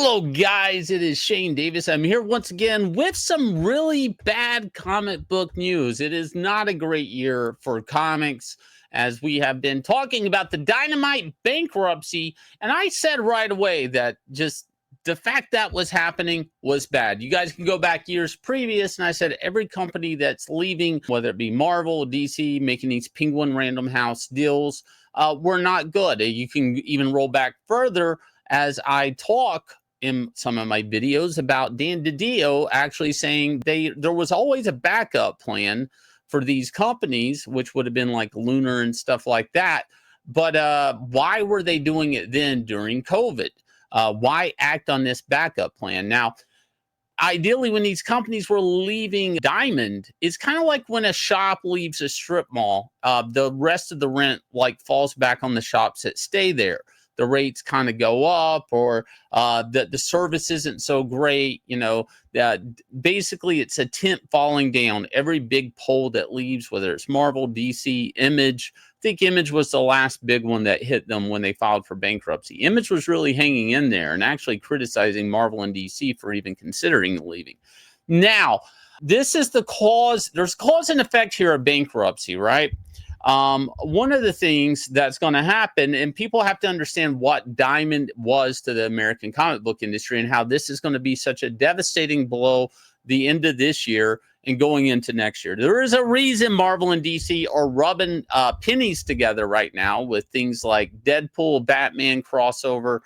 Hello, guys. It is Shane Davis. I'm here once again with some really bad comic book news. It is not a great year for comics, as we have been talking about the Dynamite bankruptcy. And I said right away that just the fact that was happening was bad. You guys can go back years previous, and I said every company that's leaving, whether it be Marvel, DC, making these Penguin Random House deals, were not good. You can even roll back further as I talk in some of my videos about Dan DiDio actually saying there was always a backup plan for these companies, which would have been like Lunar and stuff like that. But why were they doing it then during COVID? Why act on this backup plan? Now, ideally, when these companies were leaving Diamond, it's kind of like when a shop leaves a strip mall. The rest of the rent falls back on the shops that stay there. The rates kind of go up, or the service isn't so great. Basically it's a tent falling down. Every big pole that leaves, whether it's Marvel, DC, Image. I think Image was the last big one that hit them when they filed for bankruptcy. Image was really hanging in there and actually criticizing Marvel and DC for even considering leaving. Now, this is the cause. There's cause and effect here of bankruptcy, right? One of the things that's going to happen, and people have to understand what Diamond was to the American comic book industry and how this is going to be such a devastating blow the end of this year and going into next year. There is a reason Marvel and DC are rubbing pennies together right now with things like Deadpool, Batman crossover,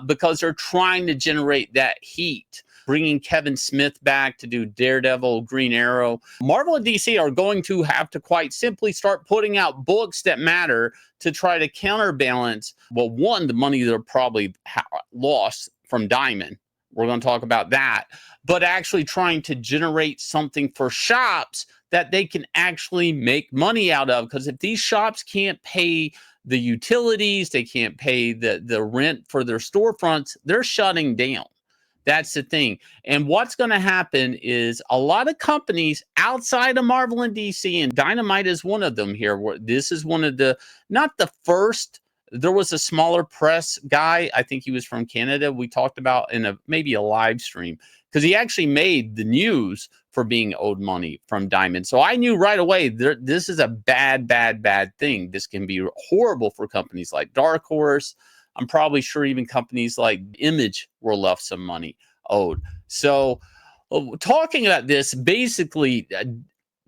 because they're trying to generate that heat. Bringing Kevin Smith back to do Daredevil, Green Arrow. Marvel and DC are going to have to quite simply start putting out books that matter to try to counterbalance, well, one, the money they're probably lost from Diamond. We're going to talk about that. But actually trying to generate something for shops that they can actually make money out of. Because if these shops can't pay the utilities, they can't pay the rent for their storefronts, they're shutting down. That's the thing. And what's going to happen is a lot of companies outside of Marvel and DC, and Dynamite is one of them here. This is one of the, not the first. There was a smaller press guy. I think he was from Canada. We talked about in maybe a live stream, because he actually made the news for being owed money from Diamond. So I knew right away this is a bad thing. This can be horrible for companies like Dark Horse. I'm probably sure even companies like Image were left some money owed. So talking about this, basically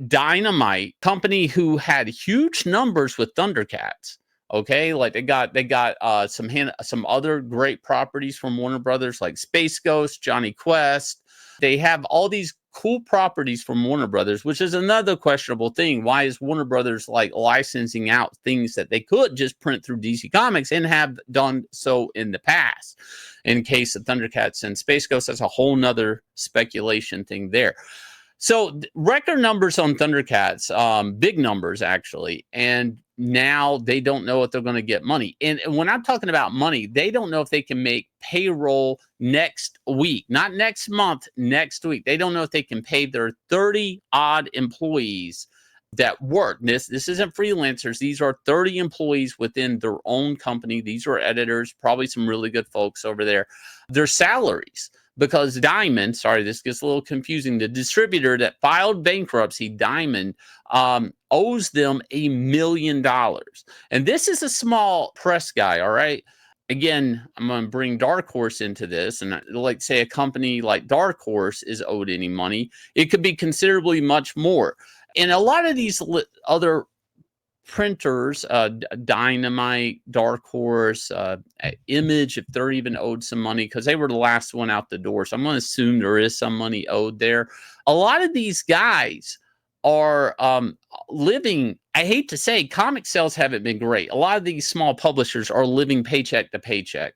Dynamite, company who had huge numbers with Thundercats. Okay, like they got some other great properties from Warner Brothers, like Space Ghost, Johnny Quest. They have all these cool properties from Warner Brothers, which is another questionable thing. Why is Warner Brothers licensing out things that they could just print through DC Comics and have done so in the past? In case of Thundercats and Space Ghost, that's a whole nother speculation thing there. So record numbers on Thundercats, big numbers actually, and now they don't know if they're going to get money. And when I'm talking about money, they don't know if they can make payroll next week, not next month, next week. They don't know if they can pay their 30 odd employees that work. This isn't freelancers. These are 30 employees within their own company. These are editors, probably some really good folks over there. Their salaries. Because Diamond, sorry, this gets a little confusing. The distributor that filed bankruptcy, Diamond, owes them $1 million. And this is a small press guy, all right? Again, I'm going to bring Dark Horse into this. And like say a company like Dark Horse is owed any money, it could be considerably much more. And a lot of these other printers, Dynamite, Dark Horse, Image, if they're even owed some money, because they were the last one out the door. So I'm going to assume there is some money owed there. A lot of these guys are living, I hate to say, comic sales haven't been great. A lot of these small publishers are living paycheck to paycheck,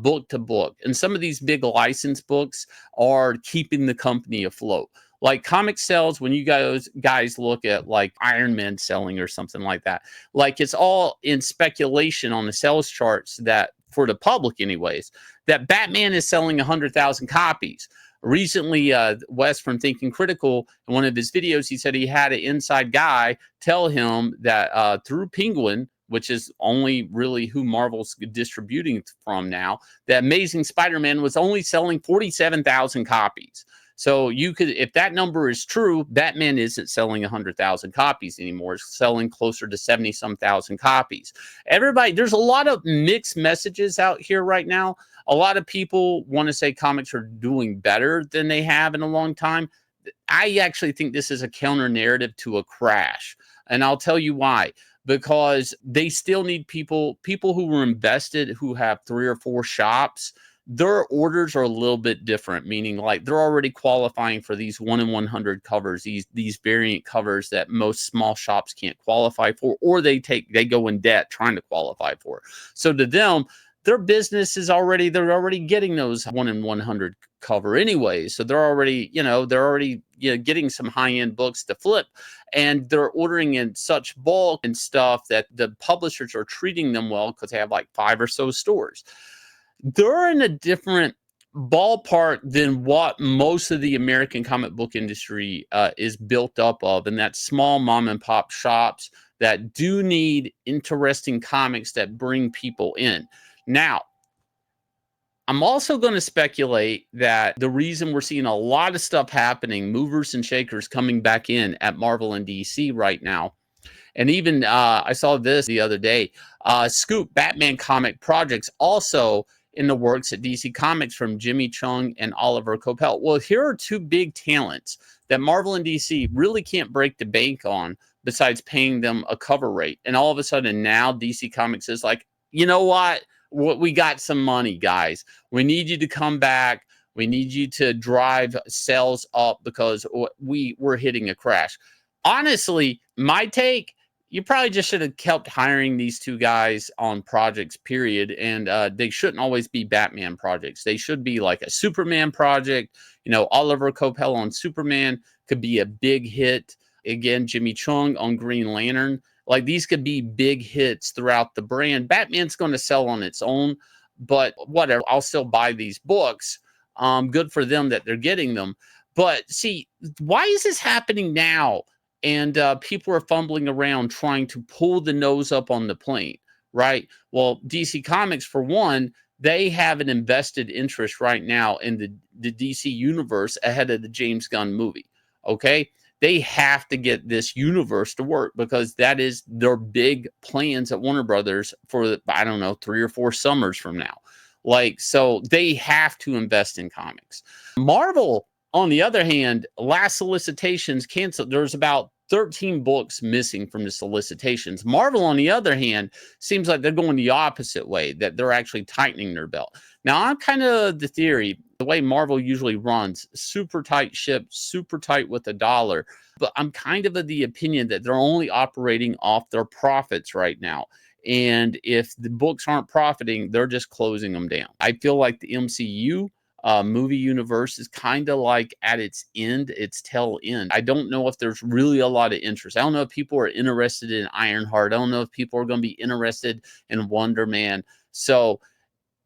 book to book. And some of these big license books are keeping the company afloat. Like comic sales, when you guys look at like Iron Man selling or something like that, like it's all in speculation on the sales charts that, for the public anyways, that Batman is selling 100,000 copies. Recently, Wes from Thinking Critical, in one of his videos, he said he had an inside guy tell him that through Penguin, which is only really who Marvel's distributing from now, the Amazing Spider-Man was only selling 47,000 copies. So you could, if that number is true, Batman isn't selling 100,000 copies anymore. It's selling closer to 70-some thousand copies. Everybody, there's a lot of mixed messages out here right now. A lot of people want to say comics are doing better than they have in a long time. I actually think this is a counter narrative to a crash. And I'll tell you why. Because they still need people who were invested, who have 3 or 4 shops. Their orders are a little bit different, meaning like they're already qualifying for these 1 in 100 covers, these variant covers that most small shops can't qualify for, or they go in debt trying to qualify for. So to them, their business is they're already getting those 1 in 100 cover anyway. So they're already getting some high-end books to flip, and they're ordering in such bulk and stuff that the publishers are treating them well because they have like 5 or so stores. They're in a different ballpark than what most of the American comic book industry is built up of, and that's small mom and pop shops that do need interesting comics that bring people in. Now, I'm also going to speculate that the reason we're seeing a lot of stuff happening, movers and shakers coming back in at Marvel and DC right now, and even I saw this the other day, Scoop Batman comic projects also in the works at DC Comics from Jimmy Chung and Oliver Coipel. Well, here are 2 big talents that Marvel and DC really can't break the bank on besides paying them a cover rate. And all of a sudden now DC Comics is like, you know what? We got some money, guys. We need you to come back. We need you to drive sales up because we're hitting a crash. Honestly, my take, you probably just should have kept hiring these 2 guys on projects, period. And they shouldn't always be Batman projects. They should be like a Superman project. Oliver Coipel on Superman could be a big hit. Again, Jimmy Chung on Green Lantern. Like, these could be big hits throughout the brand. Batman's going to sell on its own, but whatever. I'll still buy these books. Good for them that they're getting them. But see, why is this happening now? And people are fumbling around trying to pull the nose up on the plane, right? Well, DC Comics, for one, they have an invested interest right now in the DC universe ahead of the James Gunn movie, okay? They have to get this universe to work because that is their big plans at Warner Brothers for, I don't know, 3 or 4 summers from now. So they have to invest in comics. Marvel, on the other hand, last solicitations canceled. There's about 13 books missing from the solicitations. Marvel, on the other hand, seems like they're going the opposite way, that they're actually tightening their belt. Now, I'm kind of the theory, the way Marvel usually runs, super tight ship, super tight with a dollar. But I'm kind of the opinion that they're only operating off their profits right now. And if the books aren't profiting, they're just closing them down. I feel like the MCU movie universe is kind of like at its tail end. I don't know if there's really a lot of interest. I don't know if people are interested in Ironheart. I don't know if people are going to be interested in Wonder Man. So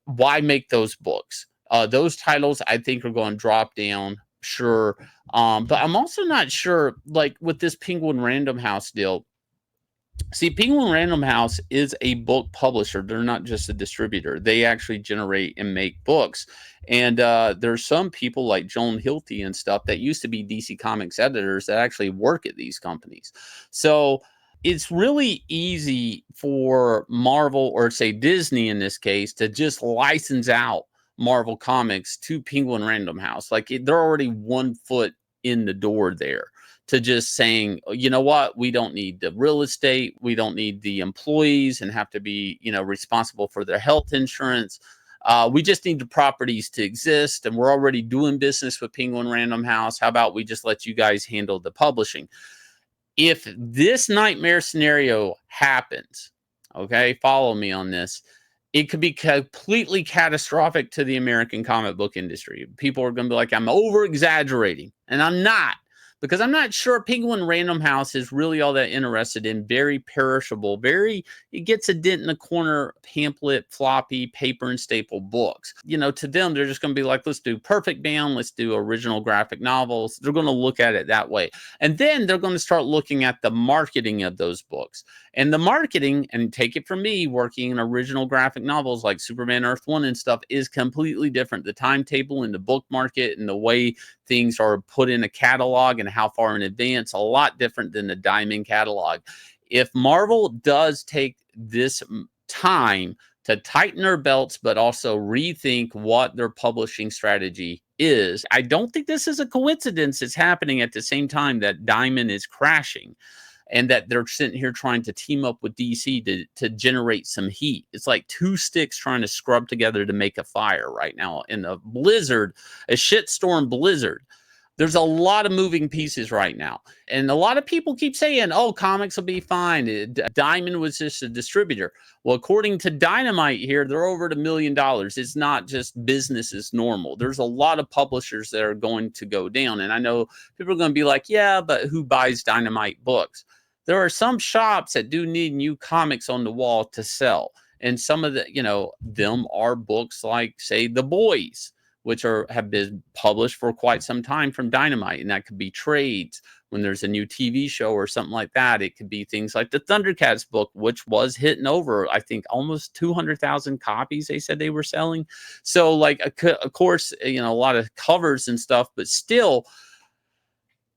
why make those books? Those titles, I think, are going to drop down, sure. But I'm also not sure, like with this Penguin Random House deal. See, Penguin Random House is a book publisher. They're not just a distributor. They actually generate and make books. And there's some people like Joan Hilty and stuff that used to be DC Comics editors that actually work at these companies. So it's really easy for Marvel, or say Disney in this case, to just license out Marvel Comics to Penguin Random House. Like, they're already 1 foot in the door there, to just saying, you know what, we don't need the real estate, we don't need the employees and have to be, responsible for their health insurance. We just need the properties to exist, and we're already doing business with Penguin Random House. How about we just let you guys handle the publishing? If this nightmare scenario happens, okay, follow me on this, it could be completely catastrophic to the American comic book industry. People are going to be like, I'm over exaggerating, and I'm not. Because I'm not sure Penguin Random House is really all that interested in very perishable, it gets a dent in the corner pamphlet, floppy, paper and staple books. To them, they're just going to be like, let's do perfect bound, let's do original graphic novels. They're going to look at it that way. And then they're going to start looking at the marketing of those books. And the marketing, and take it from me, working in original graphic novels like Superman Earth 1 and stuff, is completely different. The timetable in the book market and the way things are put in a catalog and how far in advance, a lot different than the Diamond catalog. If Marvel does take this time to tighten their belts, but also rethink what their publishing strategy is, I don't think this is a coincidence. It's happening at the same time that Diamond is crashing, and that they're sitting here trying to team up with DC to generate some heat. It's like two sticks trying to scrub together to make a fire right now in a blizzard, a shitstorm blizzard. There's a lot of moving pieces right now. And a lot of people keep saying, oh, comics will be fine. Diamond was just a distributor. Well, according to Dynamite here, they're over $1 million. It's not just business as normal. There's a lot of publishers that are going to go down. And I know people are going to be like, yeah, but who buys Dynamite books? There are some shops that do need new comics on the wall to sell. And some of the, them are books like, say, The Boys, which have been published for quite some time from Dynamite. And that could be trades when there's a new TV show or something like that. It could be things like the Thundercats book, which was hitting over, I think, almost 200,000 copies they said they were selling. So, like, of course, a lot of covers and stuff, but still,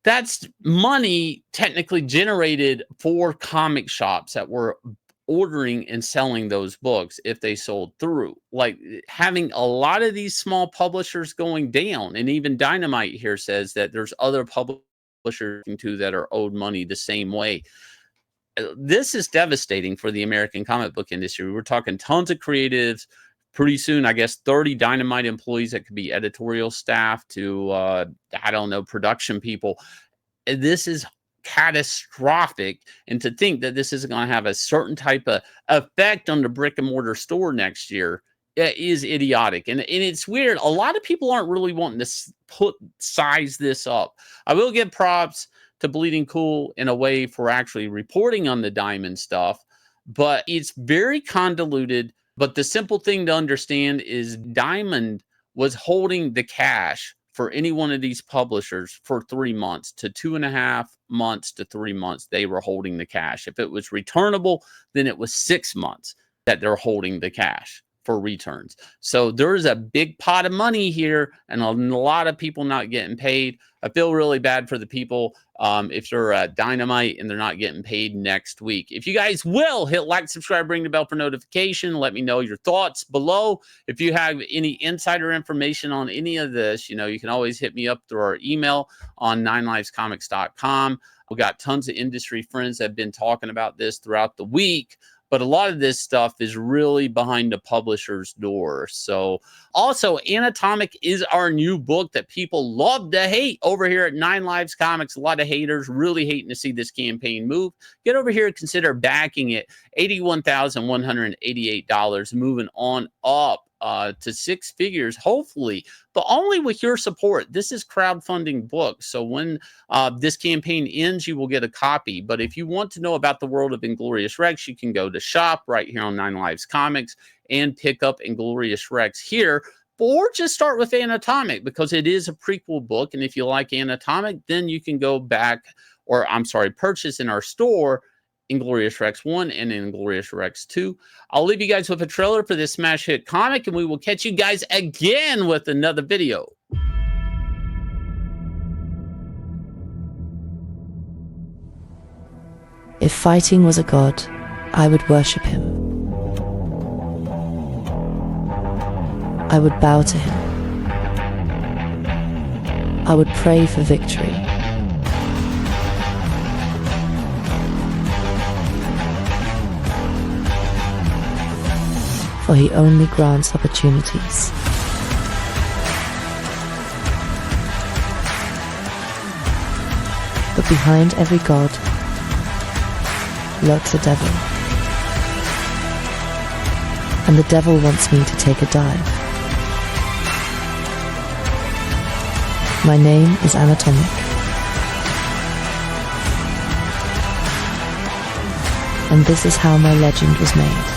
that's money technically generated for comic shops that were ordering and selling those books if they sold through. Like, having a lot of these small publishers going down, and even Dynamite here says that there's other publishers too that are owed money the same way. This is devastating for the American comic book industry. We're talking tons of creatives. Pretty soon, I guess, 30 Dynamite employees that could be editorial staff to, I don't know, production people. This is catastrophic. And to think that this isn't going to have a certain type of effect on the brick and mortar store next year is idiotic. And it's weird. A lot of people aren't really wanting to size this up. I will give props to Bleeding Cool in a way for actually reporting on the Diamond stuff, but it's very convoluted. But the simple thing to understand is Diamond was holding the cash for any one of these publishers for 3 months to 2.5 months to 3 months. They were holding the cash. If it was returnable, then it was 6 months that they're holding the cash for returns. So there's a big pot of money here and a lot of people not getting paid. I feel really bad for the people if you're at Dynamite and they're not getting paid next week. If you guys will hit like, subscribe, ring the bell for notification. Let me know your thoughts below. If you have any insider information on any of this, you can always hit me up through our email on 9livescomics.com. We've got tons of industry friends that have been talking about this throughout the week. But a lot of this stuff is really behind the publisher's door. So also, Annatomic is our new book that people love to hate over here at 9 Lives Comics. A lot of haters really hating to see this campaign move. Get over here and consider backing it. $81,188, moving on up to 6 figures, hopefully, but only with your support. This is crowdfunding books. So when this campaign ends, you will get a copy. But if you want to know about the world of Inglorious Rex, you can go to shop right here on 9 Lives Comics and pick up Inglorious Rex here. Or just start with Annatomic because it is a prequel book. And if you like Annatomic, then you can go back, or I'm sorry, purchase in our store Inglorious Rex 1 and Inglorious Rex 2. I'll leave you guys with a trailer for this smash hit comic, and we will catch you guys again with another video. If fighting was a god, I would worship him. I would bow to him. I would pray for victory. For he only grants opportunities. But behind every god lurks a devil. And the devil wants me to take a dive. My name is Annatomic. And this is how my legend was made.